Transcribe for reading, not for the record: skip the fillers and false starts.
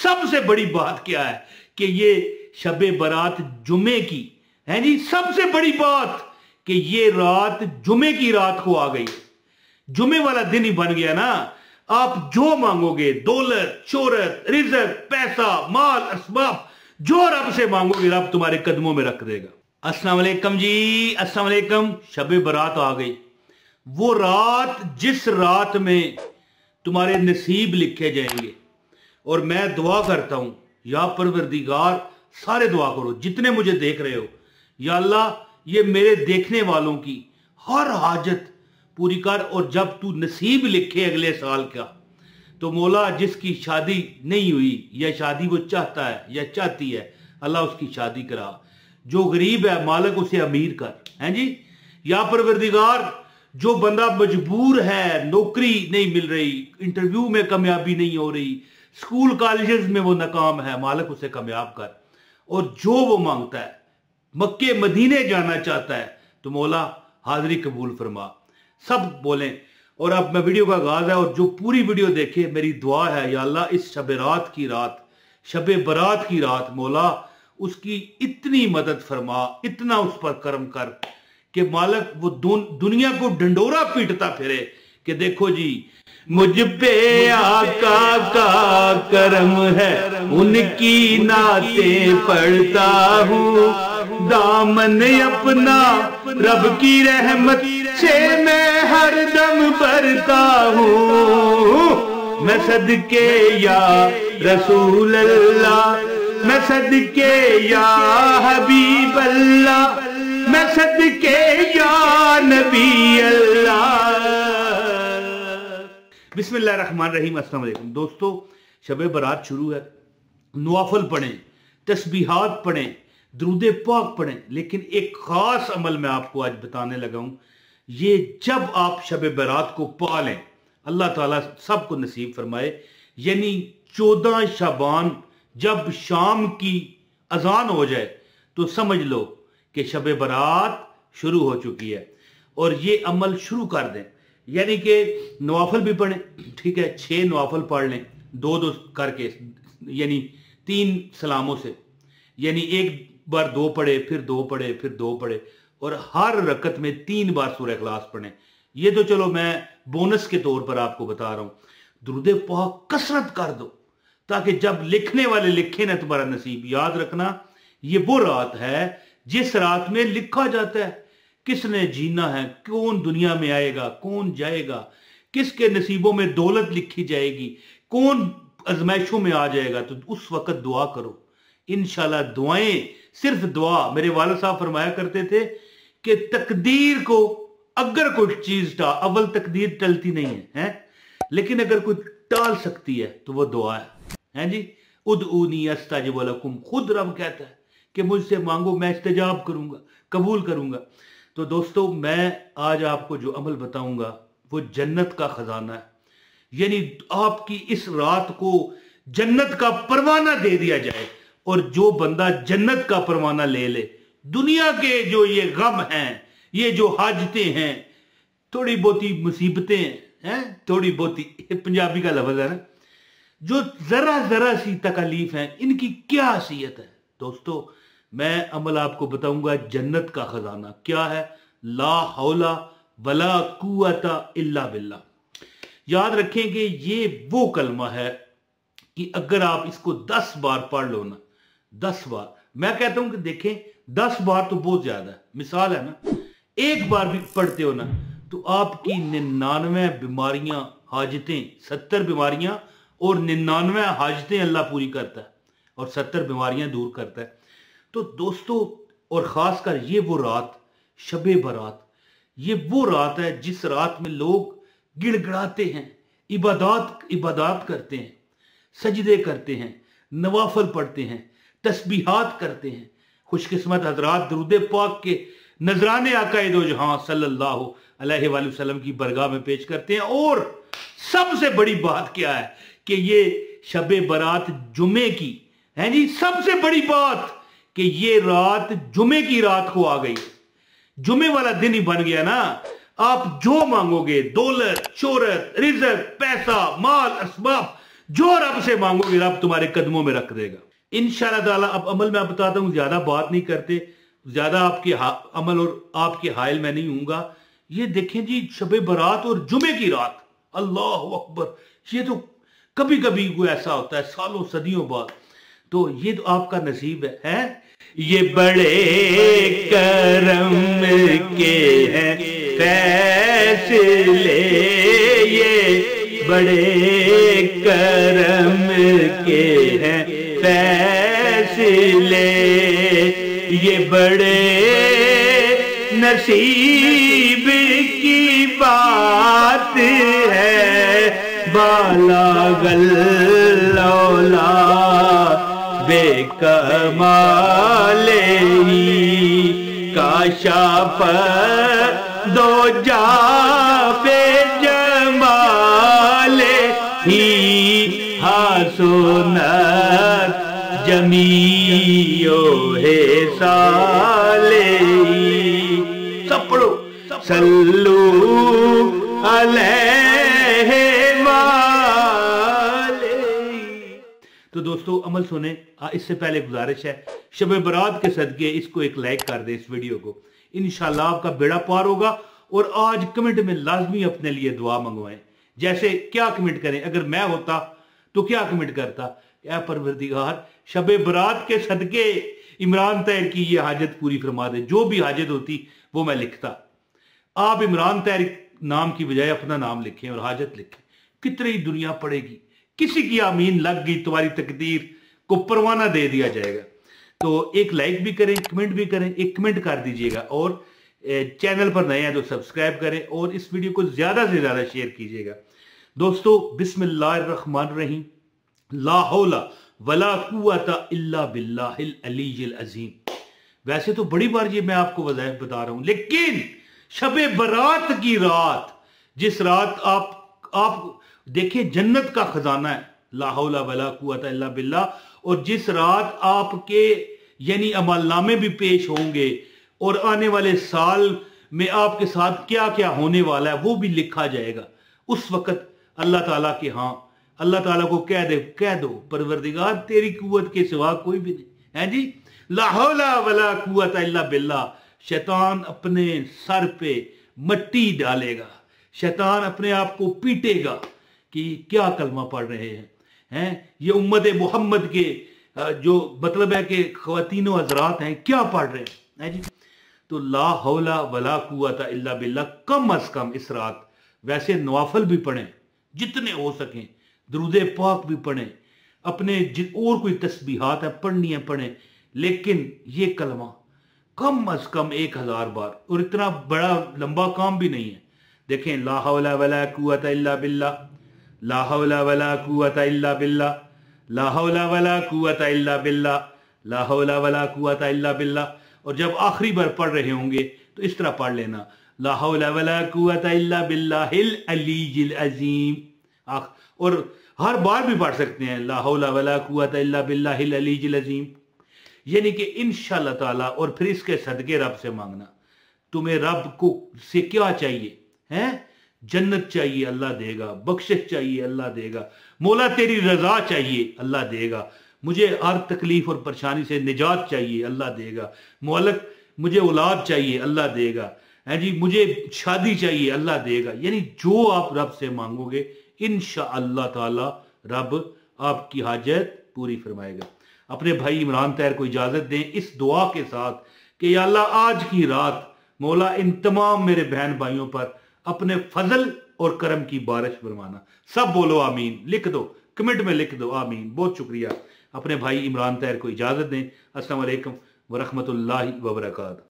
सबसे बड़ी बात क्या है कि ये शबे बारात जुमे की है जी। सबसे बड़ी बात कि ये रात जुमे की रात को आ गई, जुमे वाला दिन ही बन गया ना। आप जो मांगोगे, दौलत, शोहरत, रिज़्क, पैसा, माल, असबाब, जो रब से मांगोगे रब तुम्हारे कदमों में रख देगा। अस्सलाम वालेकुम जी, अस्सलाम वालेकुम। शबे बारात आ गई, वो रात जिस रात में तुम्हारे नसीब लिखे जाएंगे। और मैं दुआ करता हूं, या परवरदिगार, सारे दुआ करो जितने मुझे देख रहे हो, या अल्लाह ये मेरे देखने वालों की हर हाजत पूरी कर। और जब तू नसीब लिखे अगले साल का, तो मौला जिसकी शादी नहीं हुई या शादी वो चाहता है या चाहती है, अल्लाह उसकी शादी करा। जो गरीब है मालिक उसे अमीर कर, हैं जी। या परवरदिगार जो बंदा मजबूर है, नौकरी नहीं मिल रही, इंटरव्यू में कामयाबी नहीं हो रही, स्कूल कॉलेजेस में वो नाकाम है, मालिक उसे कामयाब कर। और जो वो मांगता है, मक्के मदीने जाना चाहता है, तो मौला हाजिरी कबूल फरमा। सब बोलें। और अब मैं वीडियो का आगाज है, और जो पूरी वीडियो देखे, मेरी दुआ है या अल्लाह इस शब रात की रात, शबे बारात की रात, मौला उसकी इतनी मदद फरमा, इतना उस पर करम कर कि मालिक वो दुनिया को डंडोरा पीटता फिरे कि देखो जी मुझ पे आका का करम है, उनकी नाते पढ़ता हूँ, दामन अपना रब की रहमत से मैं हरदम भरता हूँ। मैं सदके या रसूल अल्लाह, मैं सदके या हबीब अल्लाह, मैं सदके या नबी अल्लाह। बिस्मिल्लाहिर्रहमानिर्रहीम। अस्सलाम वालेकुम दोस्तों, शबे बारात शुरू है। नवाफिल पढ़ें, तस्बीहात पढ़ें, दुरूद पाक पढ़ें। लेकिन एक खास अमल मैं आपको आज बताने लगा हूं। ये जब आप शबे बारात को पा लें, अल्लाह ताला सबको नसीब फरमाए, यानी 14 शाबान जब शाम की अजान हो जाए तो समझ लो कि शबे बारात शुरू हो चुकी है। और ये अमल शुरू कर दें, यानी कि नवाफिल भी पढ़ें, ठीक है, 6 नवाफिल पढ़ लें, 2-2 करके, यानी 3 सलामों से, यानी एक बार 2 पढ़े, फिर 2 पढ़े, फिर 2 पढ़े, और हर रकत में 3 बार सूरह इखलास पढ़ें। ये तो चलो मैं बोनस के तौर पर आपको बता रहा हूं। दुरूद पाक कसरत कर दो, ताकि जब लिखने वाले लिखे ना तुम्हारा नसीब। याद रखना, ये वो रात है जिस रात में लिखा जाता है किसने जीना है, कौन दुनिया में आएगा, कौन जाएगा, किसके नसीबों में दौलत लिखी जाएगी, कौन आजमाइशों में आ जाएगा। तो उस वक्त दुआ करो। इंशाल्लाह दुआएं, सिर्फ दुआ। मेरे वालिद साहब फरमाया करते थे कि तकदीर को अगर कोई चीज अव्वल तकदीर टलती नहीं है, लेकिन अगर कोई टाल सकती है तो वो दुआ है जी। उदऊनी अस्तजिब लकुम, खुद रब कहता है कि मुझसे मांगो मैं इस्तेजाब करूंगा, कबूल करूंगा। तो दोस्तों, मैं आज आपको जो अमल बताऊंगा वो जन्नत का खजाना है। यानी आपकी इस रात को जन्नत का परवाना दे दिया जाए। और जो बंदा जन्नत का परवाना ले ले, दुनिया के जो ये गम हैं, ये जो हाजतें हैं, थोड़ी बहुती मुसीबतें हैं, थोड़ी बहुती, पंजाबी का लफ्ज है ना, जो जरा जरा सी तकलीफ है, इनकी क्या हैसियत है। दोस्तों, मैं अमल आपको बताऊंगा। जन्नत का खजाना क्या है? ला हौला वला कुव्वता इल्ला बिल्लाह। याद रखें कि ये वो कलमा है कि अगर आप इसको 10 बार पढ़ लो ना, 10 बार, मैं कहता हूं कि देखें 10 बार तो बहुत ज्यादा है। मिसाल है ना, एक बार भी पढ़ते हो ना तो आपकी 99 बीमारियां, हाजतें, 70 बीमारियां और 99 हाजतें अल्लाह पूरी करता है और 70 बीमारियां दूर करता है। तो दोस्तों, और खासकर ये वो रात, शबे बारात, ये वो रात है जिस रात में लोग गिड़गिड़ाते हैं, इबादत करते हैं, सजदे करते हैं, नवाफिल पढ़ते हैं, तस्बीहात करते हैं। खुशकिस्मत हजरात दुरूद पाक के नजराने आका दो जहां सल्लल्लाहु अलैहि वसल्लम की बरगाह में पेश करते हैं। और सबसे बड़ी बात क्या है कि ये शबे बारात जुमे की है जी। सबसे बड़ी बात कि ये रात जुमे की रात को आ गई, जुमे वाला दिन ही बन गया ना। आप जो मांगोगे, दौलत, शोहरत, रिज़्क, पैसा, माल, असबाब, जो रब से मांगोगे रब तुम्हारे कदमों में रख देगा इंशाअल्लाह ताला। अब अमल मैं बताता हूं, ज्यादा बात नहीं करते, ज्यादा आपके अमल और आपके हायल में नहीं हूंगा। ये देखें जी, शबे बारात और जुमे की रात, अल्लाह अकबर, ये तो कभी कभी कोई ऐसा होता है सालों सदियों बाद। तो ये तो आपका नसीब है? ये बड़े करम के हैं फैसले, ये बड़े करम के हैं फैसले, ये बड़े नसीब की बात है, बाला गल्लौला बेकमाले काशाफ दो जा बेजमाले ही हासुनत जमीयो है साले। सब पढ़ो, सल्लू अलैहि वाले। तो दोस्तों अमल सुने, इससे पहले गुजारिश है शब बरात के सदके इसको एक लाइक कर दे, इस वीडियो को, इंशाल्लाह आपका बेड़ा पार होगा। और आज कमेंट में लाजमी अपने लिए दुआ मंगवाएं। जैसे क्या कमेंट करें? अगर मैं होता तो क्या कमेंट करता? या परवरदिगार शब बरात के सदके इमरान तैर की ये हाजत पूरी फरमा दे। जो भी हाजत होती वो मैं लिखता। आप इमरान तैर नाम की बजाय अपना नाम लिखें और हाजत लिखें, कितनी दुनिया पड़ेगी। किसी की आमीन लग गई, तुम्हारी तकदीर को परवाना दे दिया जाएगा। तो एक लाइक भी करें, कमेंट भी करें, एक कमेंट कर दीजिएगा, और चैनल पर नए हैं तो सब्सक्राइब करें, और इस वीडियो को ज्यादा से ज्यादा शेयर कीजिएगा। दोस्तों बिस्मिल्लाहिर्रहमानिर्रहीम, ला हौला वला कुव्वता इल्ला बिल्लाहिल अलीय्यिल अज़ीम। वैसे तो बड़ी बार ये मैं आपको वज़ाइफ बता रहा हूं, लेकिन शबे बरात की रात, जिस रात आप देखिए जन्नत का खजाना है, ला हौला वला कुव्वता इल्ला बिल्लाह, और जिस रात आपके यानी अमलनामे भी पेश होंगे और आने वाले साल में आपके साथ क्या क्या होने वाला है वो भी लिखा जाएगा। उस वक्त अल्लाह ताला के अल्लाह ताला को कह दो परवरदिगार तेरी कुव्वत के सिवा कोई भी नहीं है जी। ला हौला वला कुव्वता इल्ला बिल्लाह। शैतान अपने सर पे मट्टी डालेगा, शैतान अपने आप को पीटेगा कि क्या कलमा पढ़ रहे हैं ये उम्मत मोहम्मद के जो मतलब है कि ख्वातीनो हजरात हैं क्या पढ़ रहे हैं जी। तो ला हौला वला कुव्वता इल्ला बिल्लाह कम अज कम इस रात वैसे नवाफल भी पढ़ें जितने हो सकें, दुरूदे पाक भी पढ़ें, अपने और कोई तस्बीहात है पढ़नी है पढ़ें, लेकिन ये कलमा कम अज कम 1000 बार। और इतना बड़ा लंबा काम भी नहीं है। देखें, ला हौला वला कुव्वता इल्ला बिल्लाह, ला हौला वला कुव्वता इल्ला बिल्लाह, ला हौला वला कुव्वता इल्ला बिल्लाह, ला हौला वला कुव्वता इल्ला बिल्लाह। और जब आखिरी बार पढ़ रहे होंगे तो इस तरह पढ़ लेना, ला हौला वला कुव्वता इल्ला बिल्लाहिल अलीय्यिल अज़ीम। और हर बार भी पढ़ सकते हैं, ला हौला वला कुव्वता इल्ला बिल्लाहिल अलीय्यिल अज़ीम, यानी कि इंशाअल्लाह ताला। और फिर इसके सदके रब से मांगना। तुम्हें रब को से क्या चाहिए है? जन्नत चाहिए, अल्लाह देगा। बख्शिश चाहिए, अल्लाह देगा। मौला तेरी रजा चाहिए, अल्लाह देगा। मुझे हर तकलीफ और परेशानी से निजात चाहिए, अल्लाह देगा। मौलक मुझे औलाद चाहिए, अल्लाह देगा। है जी, मुझे शादी चाहिए, अल्लाह देगा। यानी जो आप रब से मांगोगे इंशाअल्लाह ताला रब आपकी हाजत पूरी फरमाएगा। अपने भाई इमरान तैर को इजाजत दें इस दुआ के साथ कि या अल्लाह आज की रात मौला इन तमाम मेरे बहन भाइयों पर अपने फजल और करम की बारिश फरमाना। सब बोलो आमीन, लिख दो, कमेंट में लिख दो आमीन। बहुत शुक्रिया। अपने भाई इमरान तैर को इजाजत दें। अस्सलाम वालेकुम व रहमतुल्लाहि व बरकातहू।